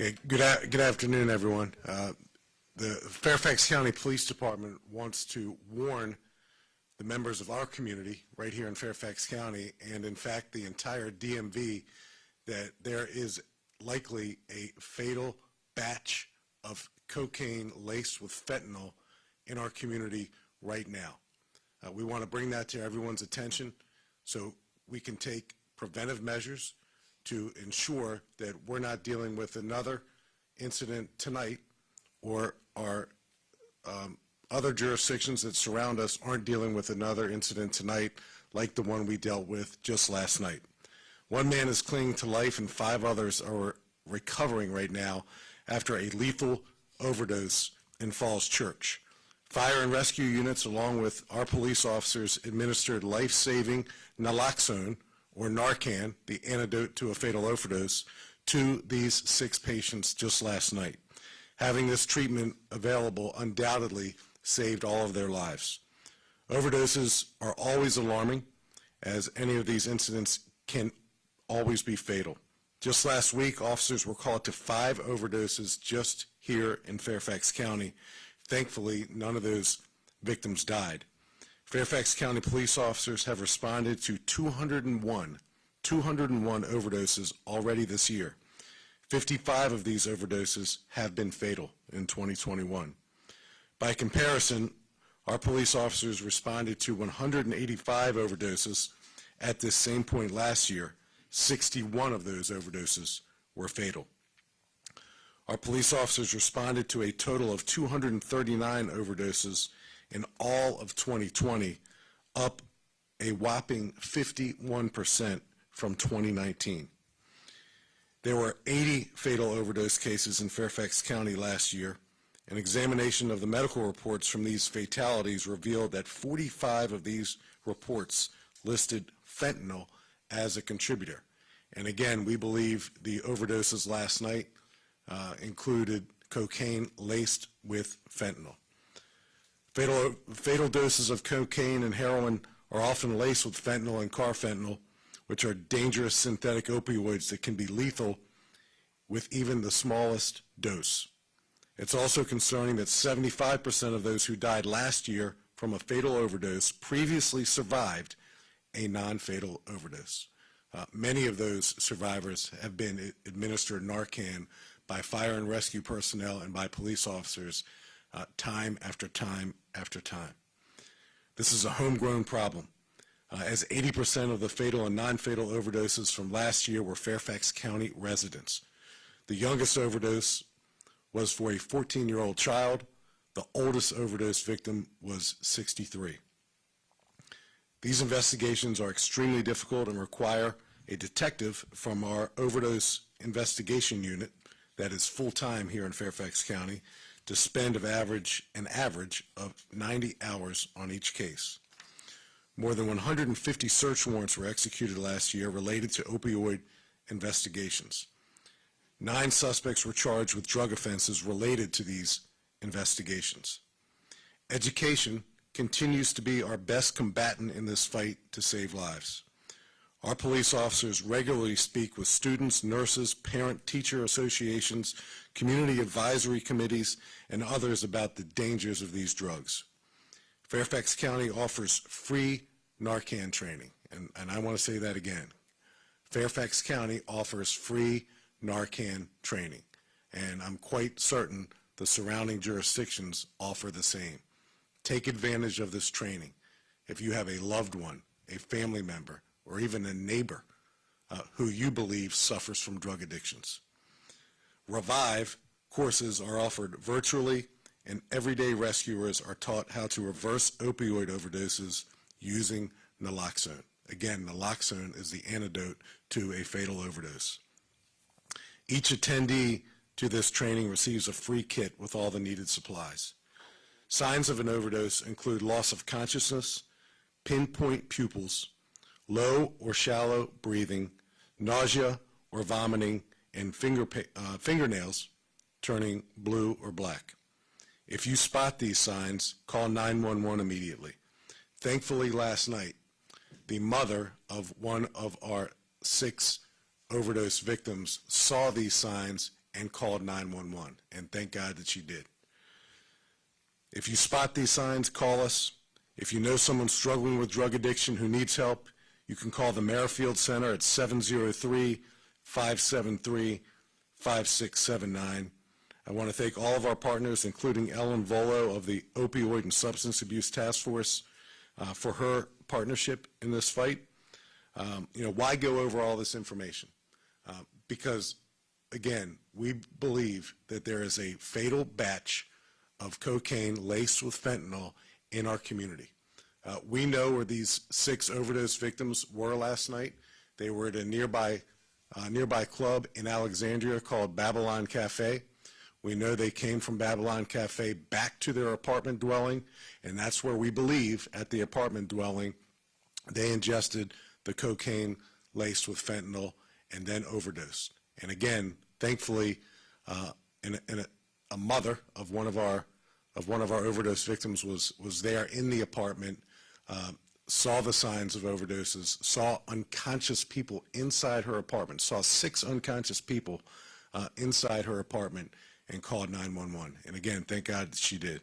Okay, good afternoon, everyone. The Fairfax County Police Department wants to warn the members of our community right here in Fairfax County, and in fact the entire DMV, that there is likely a fatal batch of cocaine laced with fentanyl in our community right now. We want to bring that to everyone's attention so we can take preventive measures to ensure that we're not dealing with another incident tonight, or our other jurisdictions that surround us aren't dealing with another incident tonight like the one we dealt with just last night. One man is clinging to life and 5 others are recovering right now after a lethal overdose in Falls Church. Fire and rescue units along with our police officers administered life-saving naloxone, or Narcan, the antidote to a fatal overdose, to these 6 patients just last night. Having this treatment available undoubtedly saved all of their lives. Overdoses are always alarming, as any of these incidents can always be fatal. Just last week, officers were called to 5 overdoses just here in Fairfax County. Thankfully, none of those victims died. Fairfax County police officers have responded to 201 overdoses already this year. 55 of these overdoses have been fatal in 2021. By comparison, our police officers responded to 185 overdoses at this same point last year. 61 of those overdoses were fatal. Our police officers responded to a total of 239 overdoses in all of 2020, up a whopping 51% from 2019. There were 80 fatal overdose cases in Fairfax County last year. An examination of the medical reports from these fatalities revealed that 45 of these reports listed fentanyl as a contributor. And again, we believe the overdoses last night included cocaine laced with fentanyl. Fatal doses of cocaine and heroin are often laced with fentanyl and carfentanil, which are dangerous synthetic opioids that can be lethal with even the smallest dose. It's also concerning that 75% of those who died last year from a fatal overdose previously survived a non-fatal overdose. Many of those survivors have been administered Narcan by fire and rescue personnel and by police officers time after time after time. This is a homegrown problem, as 80% of the fatal and non-fatal overdoses from last year were Fairfax County residents. The youngest overdose was for a 14-year-old child. The oldest overdose victim was 63. These investigations are extremely difficult and require a detective from our overdose investigation unit that is full-time here in Fairfax County to spend an average of 90 hours on each case. More than 150 search warrants were executed last year related to opioid investigations. 9 suspects were charged with drug offenses related to these investigations. Education continues to be our best combatant in this fight to save lives. Our police officers regularly speak with students, nurses, parent-teacher associations, community advisory committees, and others about the dangers of these drugs. Fairfax County offers free Narcan training, and I want to say that again. Fairfax County offers free Narcan training, and I'm quite certain the surrounding jurisdictions offer the same. Take advantage of this training. If you have a loved one, a family member, or even a neighbor who you believe suffers from drug addictions. Revive courses are offered virtually, and everyday rescuers are taught how to reverse opioid overdoses using naloxone. Again, naloxone is the antidote to a fatal overdose. Each attendee to this training receives a free kit with all the needed supplies. Signs of an overdose include loss of consciousness, pinpoint pupils, low or shallow breathing, nausea or vomiting, and fingernails turning blue or black. If you spot these signs, call 911 immediately. Thankfully, last night, the mother of one of our 6 overdose victims saw these signs and called 911, and thank God that she did. If you spot these signs, call us. If you know someone struggling with drug addiction who needs help, you can call the Merrifield Center at 703-573-5679. I want to thank all of our partners, including Ellen Volo of the Opioid and Substance Abuse Task Force, for her partnership in this fight. Why go over all this information? Because, again, we believe that there is a fatal batch of cocaine laced with fentanyl in our community. We know where these 6 overdose victims were last night. They were at a nearby club in Alexandria called Babylon Cafe. We know they came from Babylon Cafe back to their apartment dwelling, and that's where we believe, at the apartment dwelling, they ingested the cocaine laced with fentanyl and then overdosed. And again, thankfully, a mother of one of our overdose victims was there in the apartment, saw the signs of overdoses, saw unconscious people inside her apartment, saw 6 unconscious people inside her apartment, and called 911. And again, thank God that she did.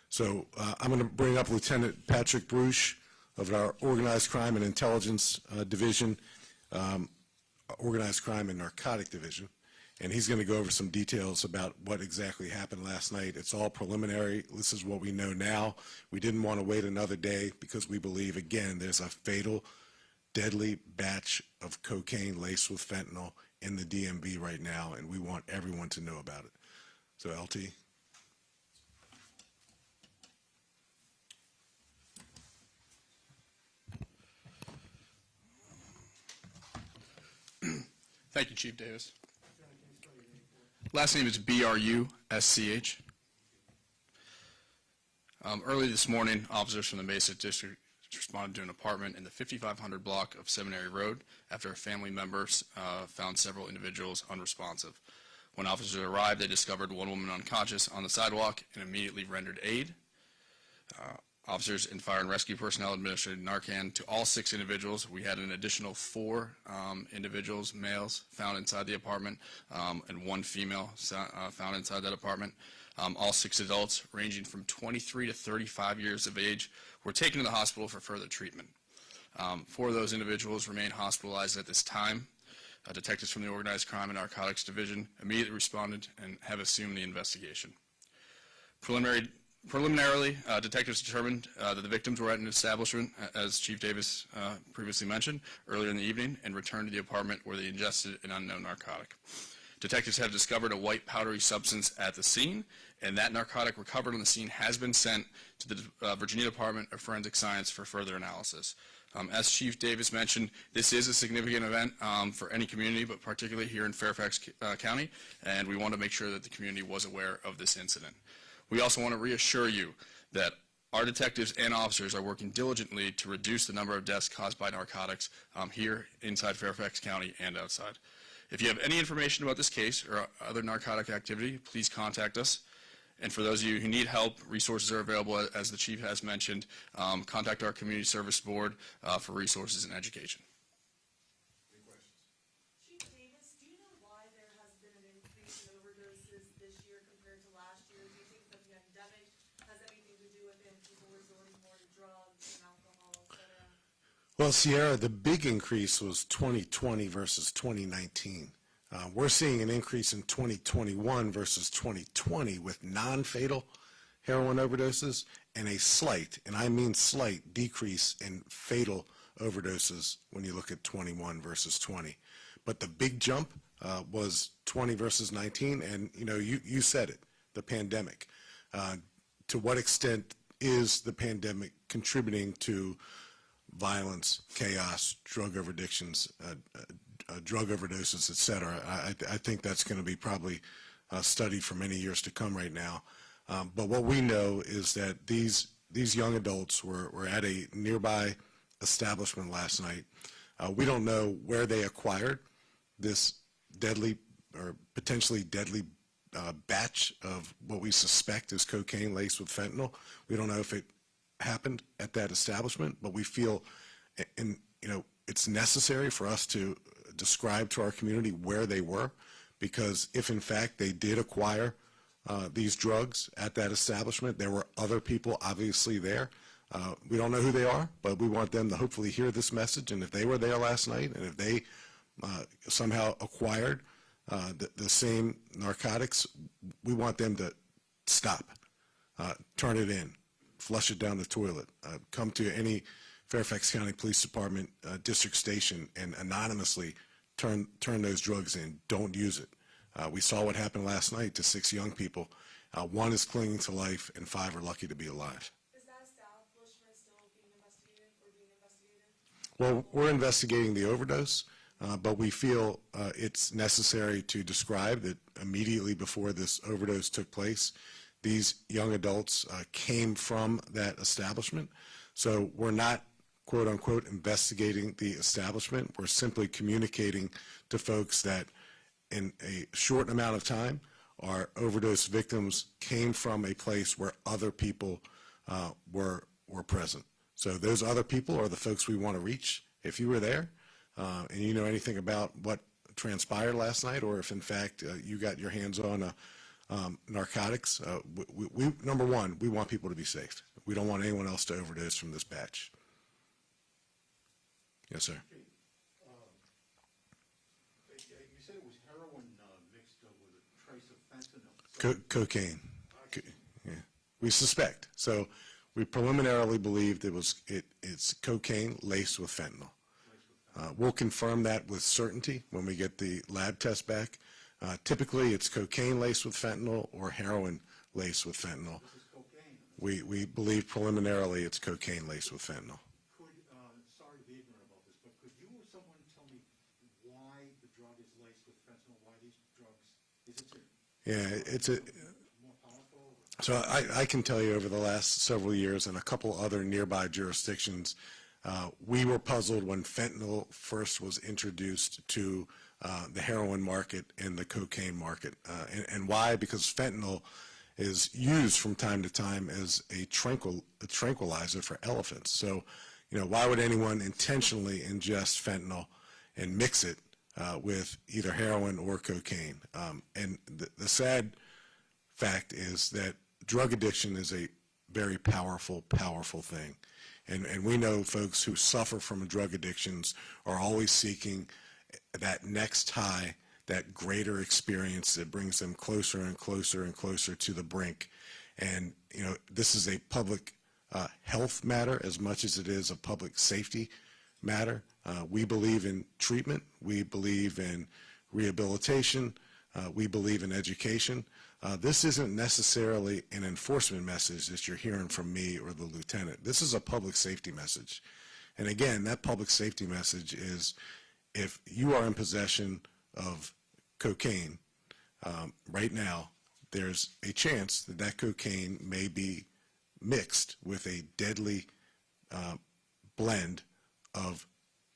So I'm going to bring up Lieutenant Patrick Bruce of our Organized Crime and Intelligence Division, Organized Crime and Narcotic Division, and he's going to go over some details about what exactly happened last night. It's all preliminary. This is what we know now. We didn't want to wait another day because we believe, again, there's a fatal, deadly batch of cocaine laced with fentanyl in the DMV right now, and we want everyone to know about it. So, LT. Thank you, Chief Davis. Last name is B-R-U-S-C-H. Early this morning, officers from the Mesa District responded to an apartment in the 5500 block of Seminary Road after a family member found several individuals unresponsive. When officers arrived, they discovered one woman unconscious on the sidewalk and immediately rendered aid. Officers and fire and rescue personnel administered Narcan to all 6 individuals. We had an additional 4 individuals, males, found inside the apartment, and 1 female found inside that apartment. All 6 adults, ranging from 23 to 35 years of age, were taken to the hospital for further treatment. 4 of those individuals remain hospitalized at this time. Detectives from the Organized Crime and Narcotics Division immediately responded and have assumed the investigation. Preliminarily, detectives determined that the victims were at an establishment, as Chief Davis previously mentioned, earlier in the evening, and returned to the apartment where they ingested an unknown narcotic. Detectives have discovered a white powdery substance at the scene, and that narcotic recovered on the scene has been sent to the Virginia Department of Forensic Science for further analysis. As Chief Davis mentioned, this is a significant event for any community, but particularly here in Fairfax County, and we want to make sure that the community was aware of this incident. We also want to reassure you that our detectives and officers are working diligently to reduce the number of deaths caused by narcotics here inside Fairfax County and outside. If you have any information about this case or other narcotic activity, please contact us. And for those of you who need help, resources are available, as the Chief has mentioned. Contact our Community Service Board for resources and education. Any questions? Chief Davis, do you know why there has been an increase in overdoses this year compared to last year? Do you think that the pandemic has anything to do with it, people resorting more to drugs and alcohol, et cetera? Well, Sierra, the big increase was 2020 versus 2019. We're seeing an increase in 2021 versus 2020 with non-fatal heroin overdoses and a slight, and I mean slight, decrease in fatal overdoses when you look at 21 versus 20. But the big jump was 20 versus 19, and you said it, the pandemic. To what extent is the pandemic contributing to violence, chaos, drug overdoses, et cetera? I think that's going to be probably studied for many years to come right now. But what we know is that these young adults were at a nearby establishment last night. We don't know where they acquired this deadly or potentially deadly batch of what we suspect is cocaine laced with fentanyl. We don't know if it happened at that establishment, but we feel it's necessary for us to describe to our community where they were, because if in fact they did acquire these drugs at that establishment, there were other people obviously there. We don't know who they are, but we want them to hopefully hear this message, and if they were there last night, and if they somehow acquired the same narcotics, we want them to stop, turn it in, flush it down the toilet, come to any Fairfax County Police Department district station and anonymously turn those drugs in. Don't use it. We saw what happened last night to 6 young people. 1 is clinging to life, and 5 are lucky to be alive. Is that establishment still being investigated or being investigated? Well, we're investigating the overdose, but we feel it's necessary to describe that immediately before this overdose took place, these young adults came from that establishment. So we're not, quote unquote, investigating the establishment. We're simply communicating to folks that in a short amount of time, our overdose victims came from a place where other people were present. So those other people are the folks we want to reach. If you were there and you know anything about what transpired last night, or if in fact you got your hands on narcotics, number one, we want people to be safe. We don't want anyone else to overdose from this batch. Yes, sir. You said it was heroin mixed with a trace of fentanyl. Cocaine. Yeah. We suspect. So we preliminarily believed it's cocaine laced with fentanyl. We'll confirm that with certainty when we get the lab test back. Typically, it's cocaine laced with fentanyl or heroin laced with fentanyl. This is cocaine. We believe preliminarily it's cocaine laced with fentanyl. Sorry to be ignorant about this, but could you or someone tell me why the drug is laced with fentanyl, why these drugs, is it more powerful? So I can tell you over the last several years in a couple other nearby jurisdictions, we were puzzled when fentanyl first was introduced to the heroin market and the cocaine market. And why? Because fentanyl is used from time to time as a tranquilizer for elephants. So, why would anyone intentionally ingest fentanyl and mix it with either heroin or cocaine? And the sad fact is that drug addiction is a very powerful thing. And we know folks who suffer from drug addictions are always seeking that next high, that greater experience that brings them closer and closer and closer to the brink. And, this is a public health matter as much as it is a public safety matter. We believe in treatment. We believe in rehabilitation. We believe in education. This isn't necessarily an enforcement message that you're hearing from me or the lieutenant. This is a public safety message. And again, that public safety message is if you are in possession of cocaine right now, there's a chance that that cocaine may be mixed with a deadly blend of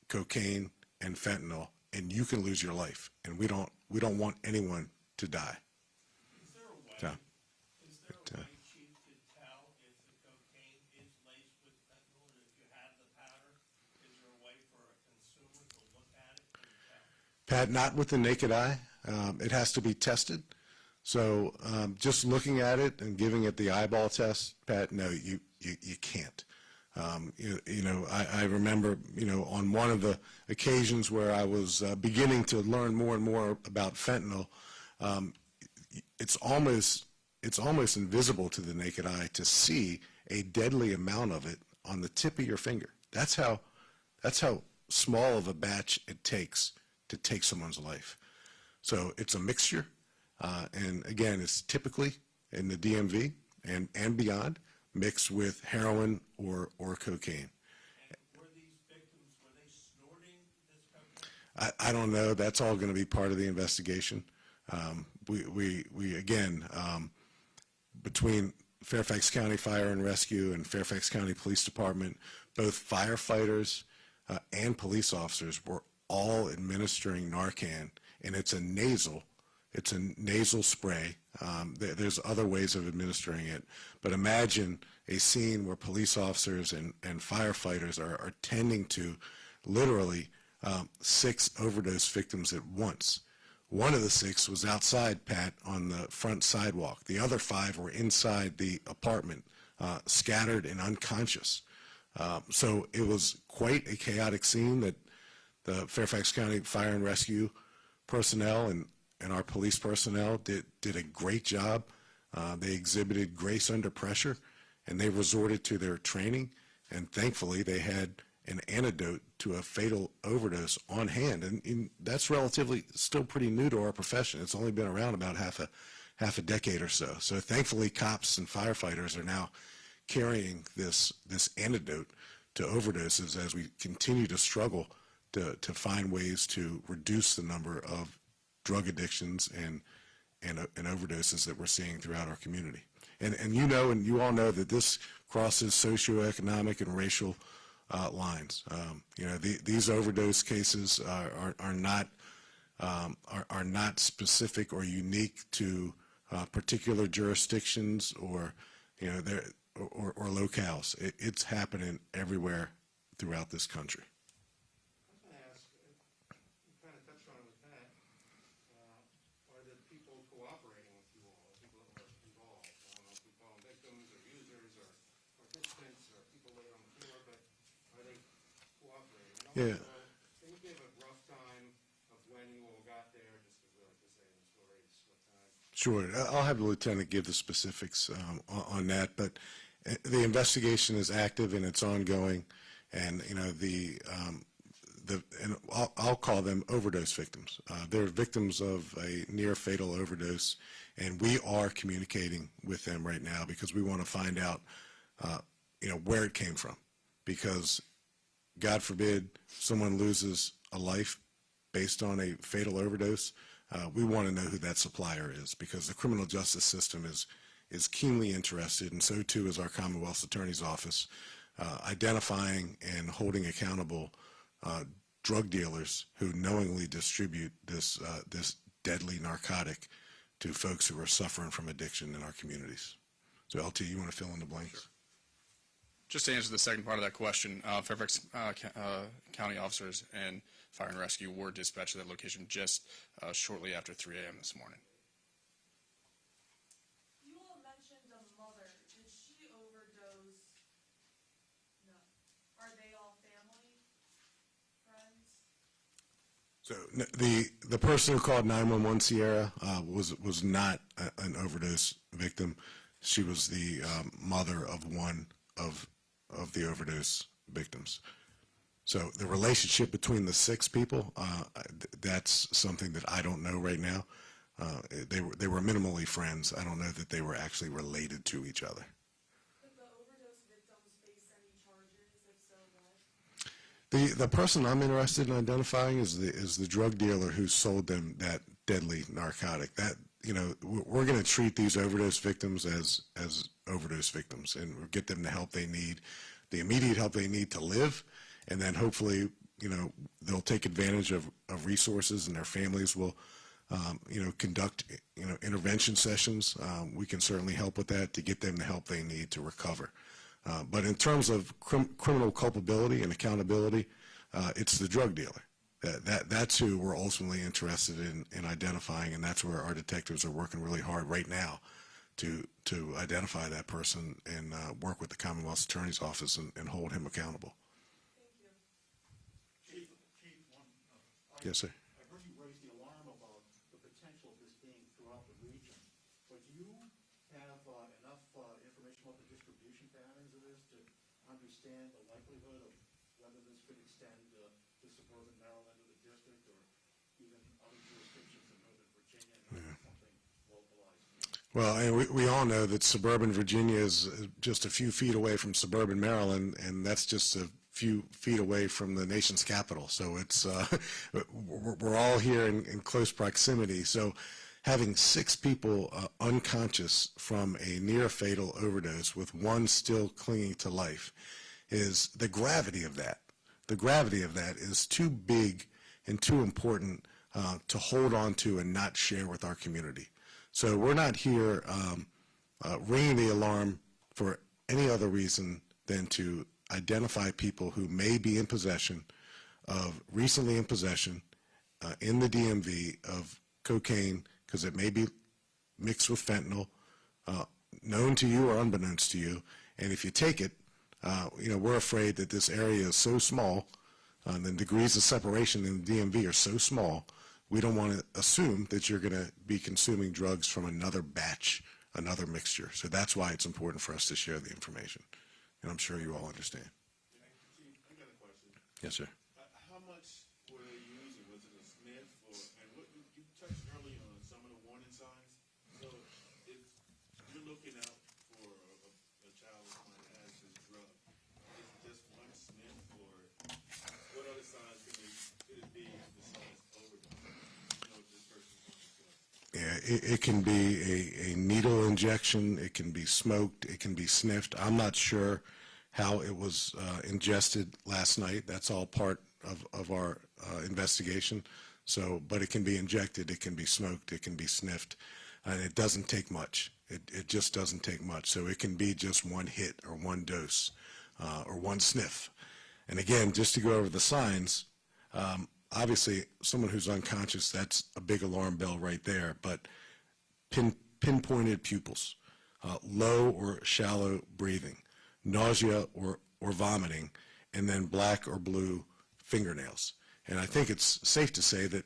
cocaine and fentanyl, and you can lose your life. And we don't want anyone to die. Is there a way, So, Chief, to tell if the cocaine is laced with fentanyl, and if you have the powder, is there a way for a consumer to look at it and tell? Pat, not with the naked eye. It has to be tested. So just looking at it and giving it the eyeball test, Pat, no, you can't. I remember, on one of the occasions where I was beginning to learn more and more about fentanyl, it's almost invisible to the naked eye to see a deadly amount of it on the tip of your finger. That's how small of a batch it takes to take someone's life. So it's a mixture, and again, it's typically in the DMV and beyond, mixed with heroin or cocaine. And were these victims, were they snorting this cocaine? I don't know. That's all going to be part of the investigation. We again, between Fairfax County Fire and Rescue and Fairfax County Police Department, both firefighters and police officers were all administering Narcan, and it's a nasal spray. There's other ways of administering it, but imagine a scene where police officers and firefighters are tending to literally 6 overdose victims at once One of the 6 was outside, Pat, on the front sidewalk. The other 5 were inside the apartment, scattered and unconscious. So it was quite a chaotic scene that the Fairfax County Fire and Rescue personnel and our police personnel did a great job. They exhibited grace under pressure, and they resorted to their training, and thankfully they had an antidote to a fatal overdose on hand. And that's relatively still pretty new to our profession. It's only been around about half a decade or so. So thankfully cops and firefighters are now carrying this antidote to overdoses as we continue to struggle to find ways to reduce the number of drug addictions and overdoses that we're seeing throughout our community. And you all know that this crosses socioeconomic and racial lines. These overdose cases are not specific or unique to particular jurisdictions or locales. It's happening everywhere throughout this country. I was going to ask, you kind of touched on it with Pat, are the people cooperating with you all, people that were involved? I don't know if we call them victims or users or participants or people laid on the floor, but are they cooperating? And Yeah. also, can you give a rough time of when you all got there, just because we like to say in this race, what time? Sure. I'll have the lieutenant give the specifics on that, but the investigation is active and it's ongoing, and and I'll call them overdose victims. They're victims of a near fatal overdose, and we are communicating with them right now because we want to find out, where it came from, because God forbid someone loses a life based on a fatal overdose. We want to know who that supplier is, because the criminal justice system is keenly interested, and so too is our Commonwealth's Attorney's Office, identifying and holding accountable drug dealers who knowingly distribute this deadly narcotic to folks who are suffering from addiction in our communities. So, LT, you want to fill in the blanks? Sure. Just to answer the second part of that question, Fairfax County officers and Fire and Rescue were dispatched to that location just shortly after 3 a.m. this morning. You all mentioned a mother. Did she overdose? No. Are they all family? Friends? So the person who called 911, Sierra, was not an overdose victim. She was the mother of one of the overdose victims. So the relationship between the 6 people, that's something that I don't know right now. They were minimally friends. I don't know that they were actually related to each other. Could the overdose victims face any charges? If so, what? The person I'm interested in identifying is the drug dealer who sold them that deadly narcotic. That, we're going to treat these overdose victims as overdose victims, and get them the help they need, the immediate help they need to live, and then hopefully, they'll take advantage of resources, and their families will, conduct, intervention sessions. We can certainly help with that to get them the help they need to recover. But in terms of criminal culpability and accountability, it's the drug dealer. That's who we're ultimately interested in identifying, and that's where our detectives are working really hard right now to identify that person and work with the Commonwealth's Attorney's Office and hold him accountable. Thank you. Chief, Yes, sir. I heard you raise the alarm about the potential of this being throughout the region, but do you have enough information about the distribution patterns of this to understand the likelihood of whether this could extend to suburban Maryland or the district, or even other jurisdictions in Northern Virginia, and not something localized? Well, and we all know that suburban Virginia is just a few feet away from suburban Maryland, and that's just a few feet away from the nation's capital. So it's we're all here in close proximity. So having 6 people unconscious from a near fatal overdose with one still clinging to life is the gravity of that. The gravity of that is too big and too important to hold on to and not share with our community. So we're not here ringing the alarm for any other reason than to identify people who may be in possession of, recently in possession in the DMV of cocaine because it may be mixed with fentanyl, known to you or unbeknownst to you. And if you take it, we're afraid that this area is so small, the degrees of separation in the DMV are so small, we don't want to assume that you're going to be consuming drugs from another batch, another mixture. So that's why it's important for us to share the information. And I'm sure you all understand. Chief, I got a question. Yes, sir. How much were they using? Was it a sniff or, and what, you touched earlier on some of the warning signs. So if you're looking out for a child who might have this drug, is it just one sniff or what other signs could it be besides overdose? This person's on the drug. Yeah, it can be a needle injection, it can be smoked, it can be sniffed. I'm not sure how it was ingested last night. That's all part of our investigation. So, but it can be injected, it can be smoked, it can be sniffed, and it doesn't take much. It just doesn't take much. So it can be just one hit or one dose or one sniff. And again, just to go over the signs, obviously, someone who's unconscious, that's a big alarm bell right there, but pinpointed pupils, low or shallow breathing, nausea or vomiting, and then black or blue fingernails. And I think it's safe to say that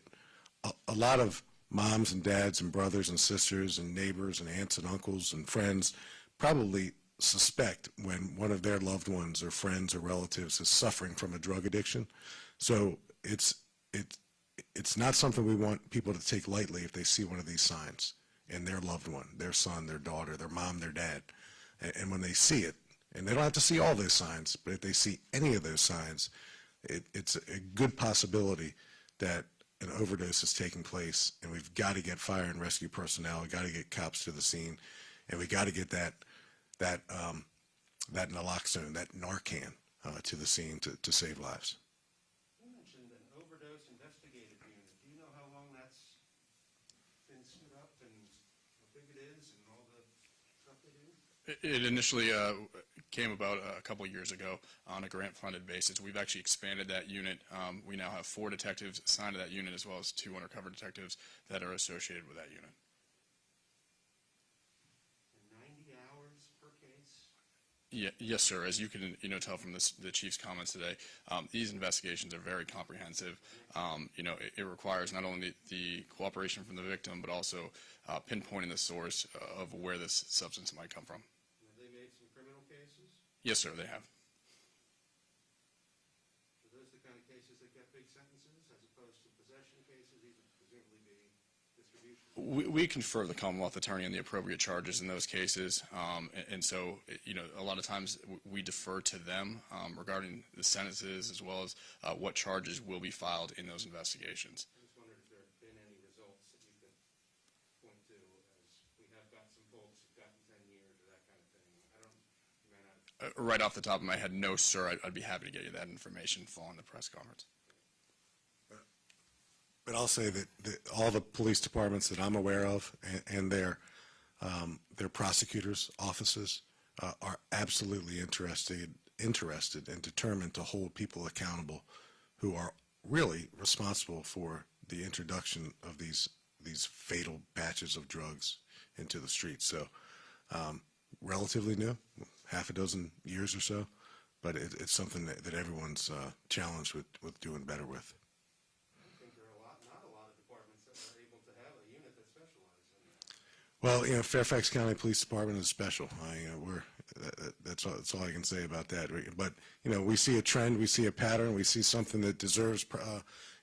a lot of moms and dads and brothers and sisters and neighbors and aunts and uncles and friends probably suspect when one of their loved ones or friends or relatives is suffering from a drug addiction. So it's not something we want people to take lightly if they see one of these signs in their loved one, their son, their daughter, their mom, their dad. And when they see it, and they don't have to see all those signs, but if they see any of those signs, it's a good possibility that an overdose is taking place, and we've got to get fire and rescue personnel, we've got to get cops to the scene, and we got to get that naloxone, that Narcan, to the scene to save lives. You mentioned an overdose investigative unit. Do you know how long that's been stood up and how big it is and all the stuff they do? It initially came about a couple years ago on a grant-funded basis. We've actually expanded that unit. We now have 4 detectives assigned to that unit, as well as 2 undercover detectives that are associated with that unit. And 90 hours per case? Yes, sir. As you can tell from the chief's comments today, these investigations are very comprehensive. It requires not only the cooperation from the victim, but also pinpointing the source of where this substance might come from. Have they made some criminal cases? Yes, sir, they have. Are those the kind of cases that get big sentences as opposed to possession cases? These would presumably be distribution. We confer the Commonwealth Attorney on the appropriate charges in those cases, and so a lot of times we defer to them regarding the sentences as well as what charges will be filed in those investigations. I just wondered if there have been any results that you could point to, as we have got some folks who've gotten 10 years or that kind of thing. You might not. Right off the top of my head, no, sir. I'd be happy to get you that information following the press conference. But I'll say that all the police departments that I'm aware of and their prosecutors' offices are absolutely interested and determined to hold people accountable who are really responsible for the introduction of these fatal batches of drugs into the streets. So relatively new, half a dozen years or so, but it's something that everyone's challenged with doing better with. I think there are not a lot of departments that are able to have a unit that specializes in that. Well, Fairfax County Police Department is special. That's all I can say about that. But we see a trend, we see a pattern, we see something that deserves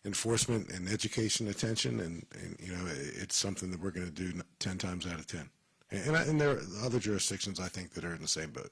enforcement and education attention, and it's something that we're going to do 10 times out of 10. And there are other jurisdictions I think that are in the same boat.